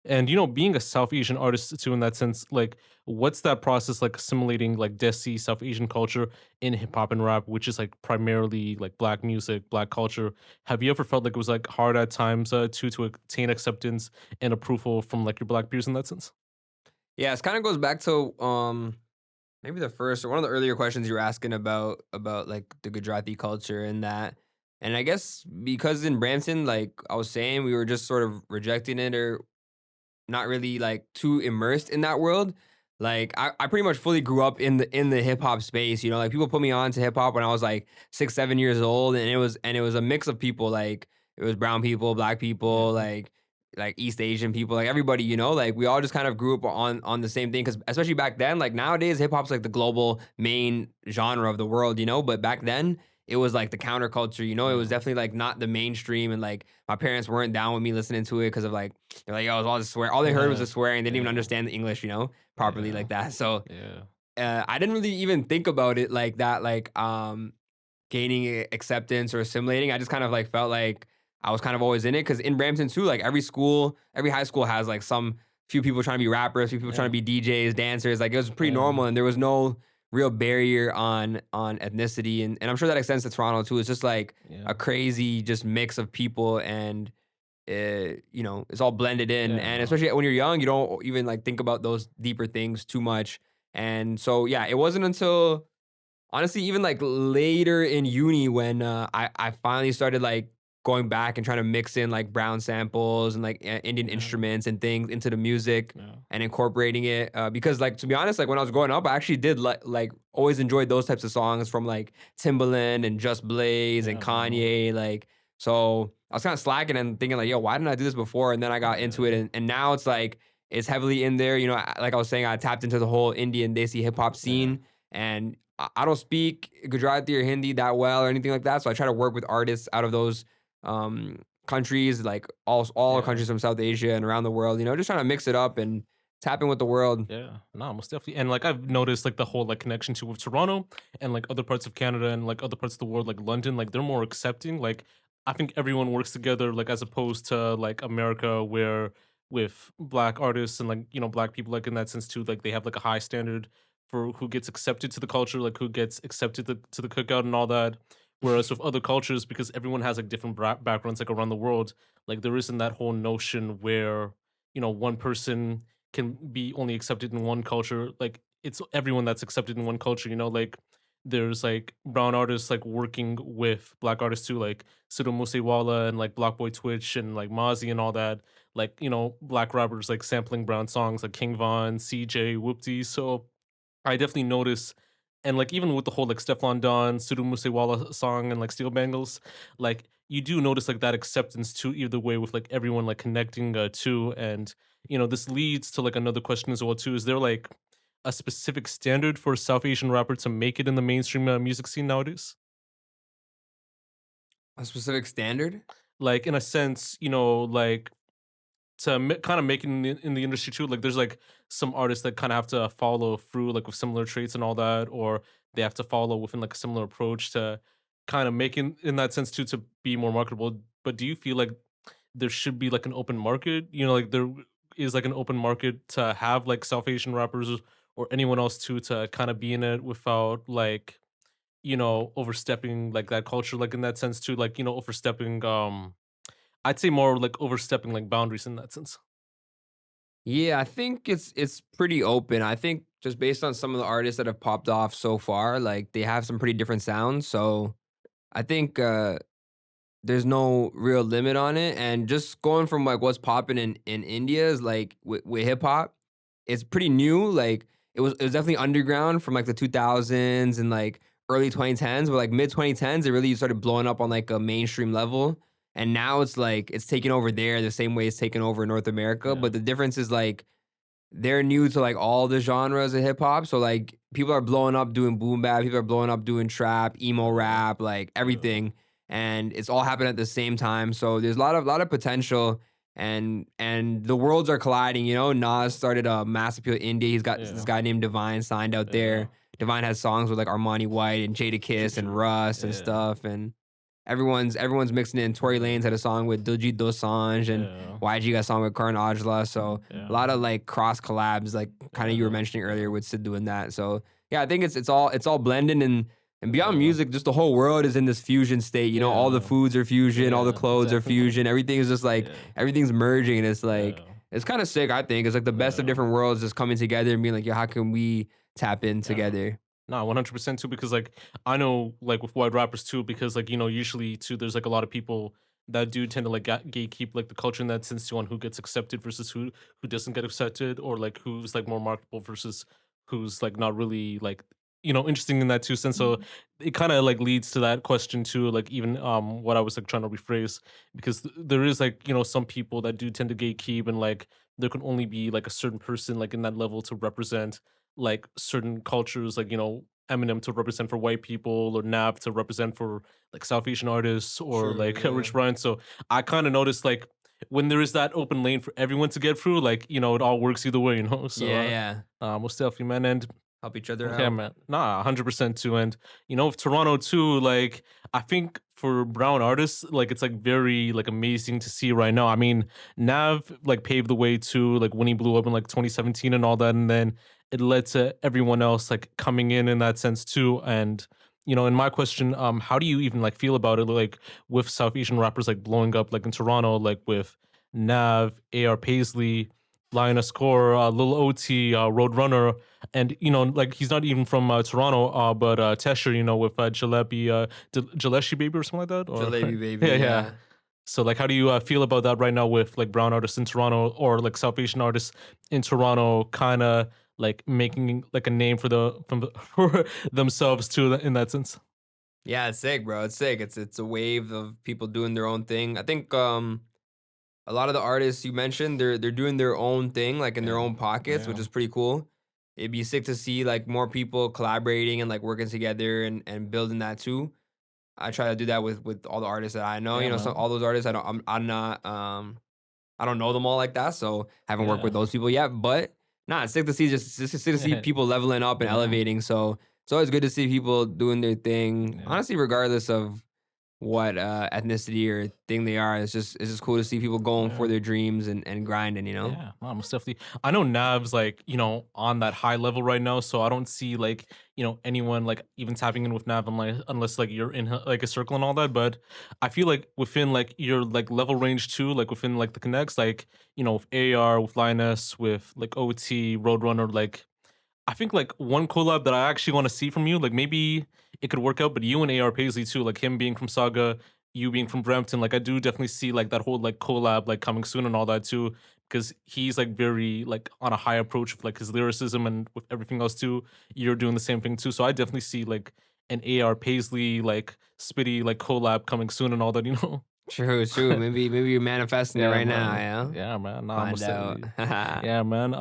And being a South Asian artist too, in that sense, like, what's that process like assimilating like Desi South Asian culture in hip hop and rap, which is like primarily like black music, black culture? Have you ever felt like it was like hard at times to attain acceptance and approval from like your black peers in that sense? Yeah, it kind of goes back to maybe the first or one of the earlier questions you were asking about like the Gujarati culture and that. And I guess because in Brampton, like I was saying, we were just sort of rejecting it or not really like too immersed in that world. Like I pretty much fully grew up in the hip hop space. You know, like people put me on to hip hop when I was like 6, 7 years old, and it was a mix of people. Like it was brown people, black people, Yeah, like East Asian people, like everybody. You know, like we all just kind of grew up on the same thing. Because especially back then, like nowadays, hip hop's like the global main genre of the world. You know, but back then it was like the counterculture. You know, it was yeah, definitely like not the mainstream, and like my parents weren't down with me listening to it because of like they're like, "Yo, it's all just swear." All they heard was yeah, the swearing. They didn't even yeah, understand the English, properly yeah, like that. So yeah, I didn't really even think about it like that, like gaining acceptance or assimilating. I just kind of like felt like I was kind of always in it because in Brampton too, like every school, every high school has like some few people trying to be rappers, few people trying to yeah, be DJs, dancers. Like it was pretty yeah, normal, and there was no real barrier on ethnicity, and I'm sure that extends to Toronto too. It's just like yeah, a crazy just mix of people and it's all blended in. yeah, And no, especially when you're young, you don't even like think about those deeper things too much. And so, yeah, it wasn't until honestly, even like later in uni when I finally started like going back and trying to mix in like brown samples and like Indian yeah, instruments and things into the music yeah, and incorporating it. Because like to be honest, like when I was growing up, I actually did like always enjoyed those types of songs from like Timbaland and Just Blaze and yeah, no, Kanye. Like so, I was kind of slacking and thinking like, yo, why didn't I do this before? And then I got into it, yeah, and now it's like it's heavily in there. You know, like I was saying, I tapped into the whole Indian Desi hip hop yeah, scene, and I don't speak Gujarati or Hindi that well or anything like that. So I try to work with artists out of those countries, like all yeah. countries from South Asia and around the world. You know, just trying to mix it up and tap in with the world. Yeah, no, most definitely. And like I've noticed like the whole like connection to with Toronto and like other parts of Canada and like other parts of the world, like London, like they're more accepting. Like I think everyone works together, like as opposed to like America, where with black artists and like black people, like in that sense too, like they have like a high standard for who gets accepted to the culture, like who gets accepted to the cookout and all that. Whereas with other cultures, because everyone has like different backgrounds, like around the world, like there isn't that whole notion where one person can be only accepted in one culture. Like it's everyone that's accepted in one culture, like there's like brown artists like working with black artists too, like Sidhu Moosewala and like Block Boy Twitch and like Mozzie and all that. Like, black rappers like sampling brown songs like King Von, CJ, Whoopty. So I definitely notice, and like even with the whole like Stefan Don, Sidhu Moosewala song and like Steel Bangles, like you do notice like that acceptance too, either way with like everyone like connecting too. And this leads to like another question as well too. Is there like a specific standard for a South Asian rapper to make it in the mainstream music scene nowadays? A specific standard? Like in a sense, like to kind of make it in the industry too. Like there's like some artists that kind of have to follow through like with similar traits and all that, or they have to follow within like a similar approach to kind of make it in that sense too to be more marketable. But do you feel like there should be like an open market? Like there is like an open market to have like South Asian rappers or anyone else too to kind of be in it without like overstepping like that culture, like in that sense too, like overstepping. I'd say more like overstepping like boundaries in that sense. Yeah, I think it's pretty open. I think just based on some of the artists that have popped off so far, like they have some pretty different sounds. So I think there's no real limit on it. And just going from like what's popping in India is like with hip hop, it's pretty new. Like it was definitely underground from like the 2000s and like early 2010s, but like mid 2010s, it really started blowing up on like a mainstream level. And now it's like it's taking over there the same way it's taken over in North America. Yeah, But the difference is like they're new to like all the genres of hip hop. So like people are blowing up doing boom bap, people are blowing up doing trap, emo yeah, rap, like yeah, everything. And it's all happening at the same time. So there's a lot of potential and the worlds are colliding. You know, Nas started a mass appeal indie. He's got this yeah, guy named Divine signed out yeah. there. Divine has songs with like Armani White and Jada True, Kiss and true. Russ and Yeah, stuff. And everyone's mixing in. Tory Lanez had a song with Diljit Dosanjh, and Yeah. YG got a song with Karan Aujla. So a Yeah. lot of like cross collabs, like kind of you were Yeah. mentioning earlier Yeah. with Sid doing that. So yeah, I think it's all blending, and beyond Yeah. music, just the whole world is in this fusion state. You know, all the Yeah. foods are fusion, all the Yeah. clothes are Exactly. fusion. Everything is just like Yeah. everything's merging, and it's like Yeah. it's kind of sick. I think it's like the best of Yeah. different worlds just coming together and being like, yo, how can we tap in Yeah. together? No, 100% too, because like I know like with white rappers too, because like usually too, there's like a lot of people that do tend to like gatekeep like the culture in that sense too, on who gets accepted versus who doesn't get accepted, or like who's like more marketable versus who's like not really like interesting in that too sense. So it kind of like leads to that question too, like even what I was like trying to rephrase, because there is like some people that do tend to gatekeep, and like there can only be like a certain person like in that level to represent like certain cultures, like Eminem to represent for white people, or Nav to represent for like South Asian artists, or True, like yeah. Rich Brian. So I kind of noticed like when there is that open lane for everyone to get through, like it all works either way, So Yeah, yeah. most definitely, man. And Help each other yeah, out. man. Nah, 100% too. And with Toronto too, like I think for brown artists, like it's like very like amazing to see right now. I mean, Nav like paved the way to like when he blew up in like 2017 and all that, and then it led to everyone else like coming in that sense too. And in my question, how do you even like feel about it, like with South Asian rappers like blowing up like in Toronto, like with Nav, AR Paisley, Lioness Kaur, Lil Ot, Roadrunner, and like he's not even from Toronto, but Tesher, with Jaleshi Baby or something like that, or Jalebi baby, yeah, yeah. yeah. So like, how do you feel about that right now with like brown artists in Toronto, or like South Asian artists in Toronto, kind of like making like a name for for themselves too in that sense? Yeah, it's sick, bro. It's sick. It's a wave of people doing their own thing. I think a lot of the artists you mentioned, they're doing their own thing, like in their Yeah, own pockets, which yeah, is pretty cool. It'd be sick to see like more people collaborating and like working together and building that too. I try to do that with all the artists that I know. yeah, So man, all those artists I'm not I don't know them all like that, so haven't worked with yeah, those people yet. But nah, it's sick to see just sick to see yeah, people leveling up and yeah, elevating. So it's always good to see people doing their thing. yeah. Honestly, regardless of what ethnicity or thing they are, it's just cool to see people going for Yeah. their dreams and grinding. You know. Yeah, no, most definitely. I know Nav's like, on that high level right now, so I don't see like, anyone like even tapping in with Nav unless like you're in like a circle and all that. But I feel like within like your like level range too, like within like the connects, like, with AR, with Linus, with like OT, Roadrunner, like I think like one collab that I actually want to see from you, like maybe it could work out, but you and AR Paisley too, like him being from Saga, you being from Brampton, like I do definitely see like that whole like collab like coming soon and all that too, because he's like very like on a high approach with like his lyricism and with everything else too. You're doing the same thing too, so I definitely see like an AR Paisley like Spitty like collab coming soon and all that, True, true. Maybe you're manifesting it Yeah, right now. man. Yeah. Yeah, man. Nah, Find most out. definitely. Yeah, man.